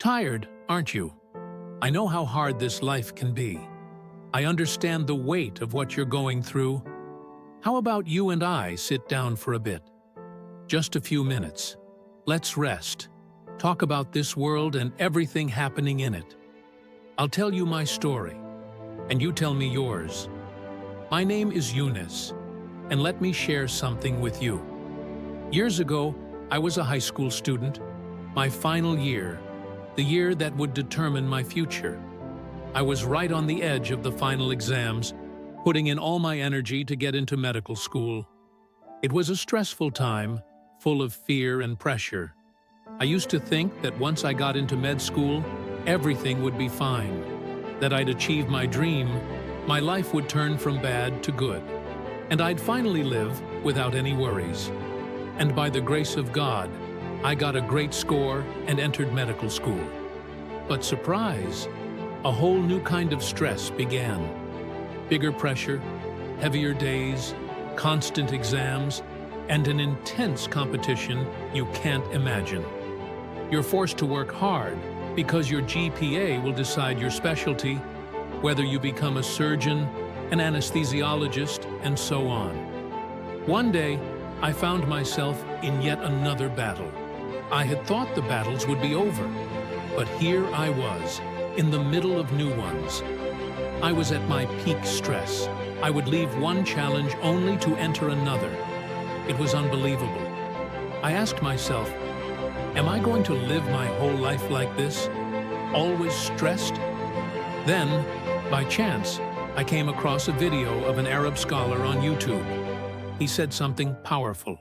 Tired, aren't you? I know how hard this life can be. I understand the weight of what you're going through. How about you and I sit down for a bit? Just a few minutes. Let's rest. Talk about this world and everything happening in it. I'll tell you my story, and you tell me yours. My name is Eunice, and let me share something with you. Years ago, I was a high school student, my final year, the year that would determine my future. I was right on the edge of the final exams, putting in all my energy to get into medical school. It was a stressful time, full of fear and pressure. I used to think that once I got into med school, everything would be fine, that I'd achieve my dream, my life would turn from bad to good, and I'd finally live without any worries. And by the grace of God, I got a great score and entered medical school. But surprise, a whole new kind of stress began. Bigger pressure, heavier days, constant exams, and an intense competition you can't imagine. You're forced to work hard because your GPA will decide your specialty, whether you become a surgeon, an anesthesiologist, and so on. One day, I found myself in yet another battle. I had thought the battles would be over, but here I was, in the middle of new ones. I was at my peak stress. I would leave one challenge only to enter another. It was unbelievable. I asked myself, am I going to live my whole life like this, always stressed? Then, by chance, I came across a video of an Arab scholar on YouTube. He said something powerful.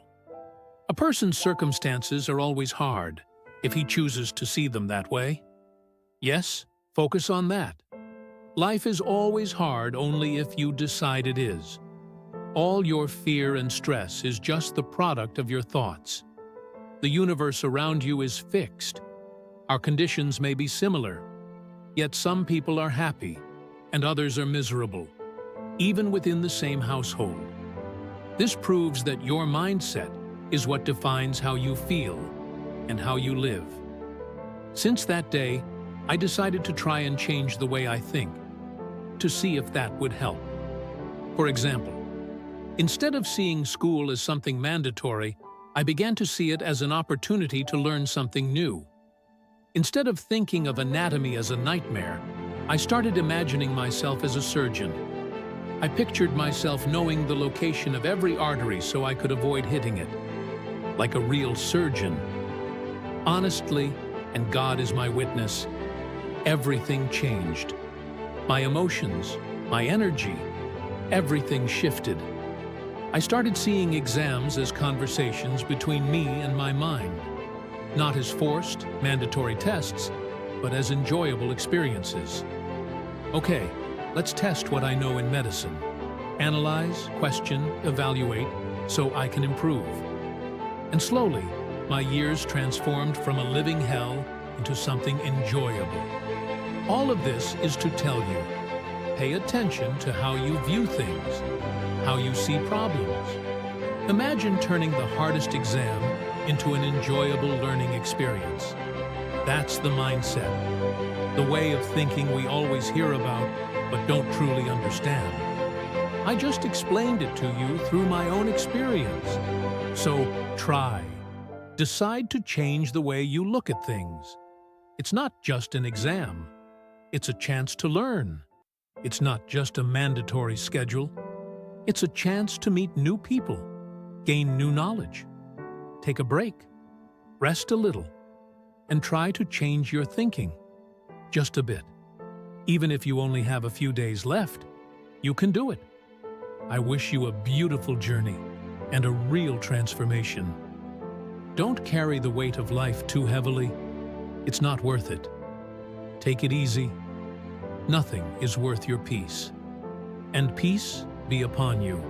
A person's circumstances are always hard, if he chooses to see them that way. Yes, focus on that. Life is always hard only if you decide it is. All your fear and stress is just the product of your thoughts. The universe around you is fixed. Our conditions may be similar, yet some people are happy and others are miserable, even within the same household. This proves that your mindset is what defines how you feel and how you live. Since that day, I decided to try and change the way I think, to see if that would help. For example, instead of seeing school as something mandatory, I began to see it as an opportunity to learn something new. Instead of thinking of anatomy as a nightmare, I started imagining myself as a surgeon. I pictured myself knowing the location of every artery so I could avoid hitting it. Like a real surgeon. Honestly, and God is my witness, everything changed. My emotions, my energy, everything shifted. I started seeing exams as conversations between me and my mind, not as forced, mandatory tests, but as enjoyable experiences. Okay, let's test what I know in medicine. Analyze, question, evaluate, so I can improve. And slowly, my years transformed from a living hell into something enjoyable. All of this is to tell you, pay attention to how you view things, how you see problems. Imagine turning the hardest exam into an enjoyable learning experience. That's the mindset, the way of thinking we always hear about but don't truly understand. I just explained it to you through my own experience. So try. Decide to change the way you look at things. It's not just an exam. It's a chance to learn. It's not just a mandatory schedule. It's a chance to meet new people, gain new knowledge. Take a break, rest a little, and try to change your thinking. Just a bit. Even if you only have a few days left, you can do it. I wish you a beautiful journey and a real transformation. Don't carry the weight of life too heavily. It's not worth it. Take it easy. Nothing is worth your peace. And peace be upon you.